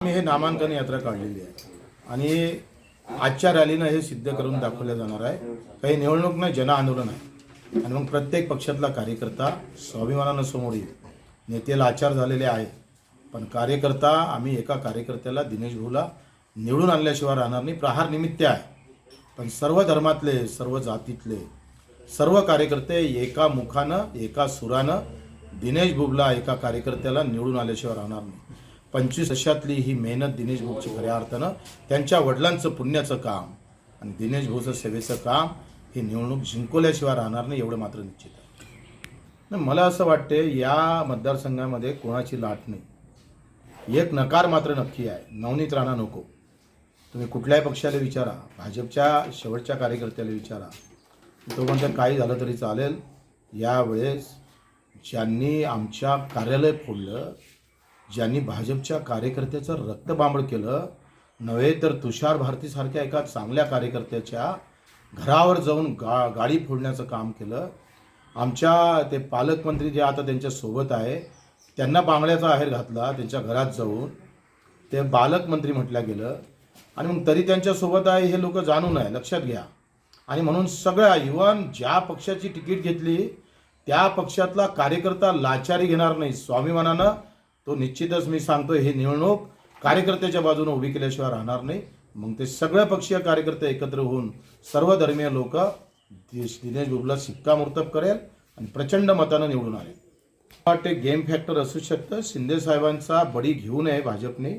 मी हे नामांकन यात्रा काढलेली आहे आणि आजच्या रॅलीनं हे सिद्ध करून दाखवलं जाणार आहे. काही निवडणूक नाही, जन आंदोलन आहे. आणि मग प्रत्येक पक्षातला कार्यकर्ता स्वाभिमानानं समोर येईल. नेते लाचार झालेले आहे, पण कार्यकर्ता आम्ही एका कार्यकर्त्याला दिनेश भाऊला निवडून आणल्याशिवाय राहणार नाही. प्रहार निमित्त आहे, पण सर्व धर्मातले, सर्व जातीतले सर्व कार्यकर्ते एका मुखानं एका सुरानं दिनेश भाऊला एका कार्यकर्त्याला निवडून आल्याशिवाय राहणार नाही. 25 वर्षातली ही मेहनत दिनेश भाऊची खऱ्या अर्थानं त्यांच्या वडिलांचं पुण्याचं काम आणि दिनेश भाऊचं सेवेचं काम हे निवडणूक जिंकवल्याशिवाय राहणार नाही, एवढं मात्र निश्चित आहे. मला असं वाटते या मतदारसंघामध्ये कोणाची लाट नाही. एक नकार मात्र नक्की आहे, नवनीत राणा नको. तुम्ही कुठल्याही पक्षाला विचारा, भाजपच्या शेवटच्या कार्यकर्त्याला विचारा, तो म्हणतो काही झालं तरी चालेल. यावेळेस ज्यांनी आमच्या कार्यालय फोडलं, ज्यांनी भाजपच्या कार्यकर्त्याचं रक्तबांबळ केलं, नव्हे तर तुषार भारतीसारख्या एका चांगल्या कार्यकर्त्याच्या घरावर जाऊन गाडी फोडण्याचं काम केलं. आमच्या ते पालकमंत्री जे आता त्यांच्यासोबत आहे त्यांना बांगड्याचा आहेर घातला, त्यांच्या घरात जाऊन ते पालकमंत्री म्हटलं गेलं. आणि मग तरी त्यांच्यासोबत आहे हे लोक जाणून आहे, लक्षात घ्या. आणि म्हणून सगळ्या इव्हन ज्या पक्षाची तिकीट घेतली त्या पक्षातला कार्यकर्ता लाचारी घेणार नाही, स्वाभिमानानं तो निश्चितच मी सांगतो हे निवडणूक कार्यकर्त्याच्या बाजूने उभी केल्याशिवाय राहणार नाही. मग ते सगळे पक्षीय कार्यकर्ते एकत्र होऊन सर्व धर्मीय लोक दिनेश भाऊला शिक्कामोर्तब करेल आणि प्रचंड मतानं निवडून आले. वाटते गेम फॅक्टर असू शकतं. शिंदे साहेबांचा बडी घेऊ नये भाजपने,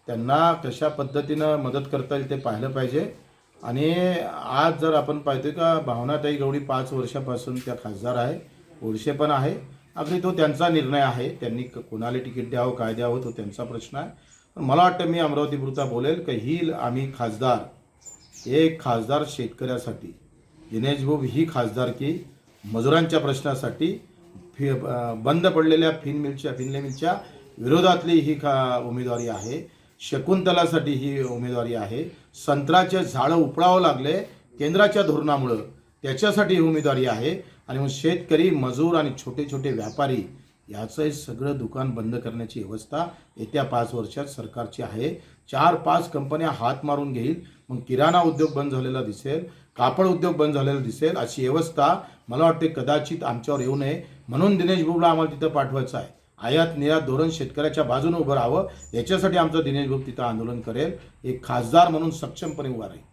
त्यांना कशा पद्धतीनं मदत करता येईल ते पाहिलं पाहिजे. आणि आज जर आपण पाहतोय का भावनाताई गवळी 5 वर्षापासून त्या खासदार आहे, ओळशे पण आहे. अगदी तो त्यांचा निर्णय आहे, त्यांनी कोणाला तिकीट द्यावं काय द्यावं तो त्यांचा प्रश्न आहे. पण मला वाटतं मी अमरावतीपुरता बोलेल की ही आम्ही खासदार, एक खासदार शेतकऱ्यासाठी, दिनेश भाऊ ही खासदारकी मजुरांच्या प्रश्नासाठी, बंद पडलेल्या फिनले मिलच्या विरोधातली ही उमेदवारी आहे. शकुंतलासाठी ही उमेदवारी आहे. संत्र्याचे झाडं उपळावं लागले केंद्राच्या धोरणामुळं, त्याच्यासाठी ही उमेदवारी आहे. आणि मग शेतकरी, मजूर आणि छोटे छोटे व्यापारी याचं सगळं दुकान बंद करण्याची व्यवस्था येत्या 5 वर्षात सरकारची आहे. 4-5 कंपन्या हात मारून घेईल. मग किराणा उद्योग बंद झालेला दिसेल, कापड उद्योग बंद झालेला दिसेल. अशी व्यवस्था मला वाटते कदाचित आमच्यावर येऊ नये, म्हणून दिनेश भाऊला आम्हाला तिथं पाठवायचं आहे. आयात निर्यात धोरण शेतकऱ्याच्या बाजूने उभं राहावं, याच्यासाठी आमचं दिनेश भाऊ तिथं आंदोलन करेल. एक खासदार म्हणून सक्षमपणे उभा राहील.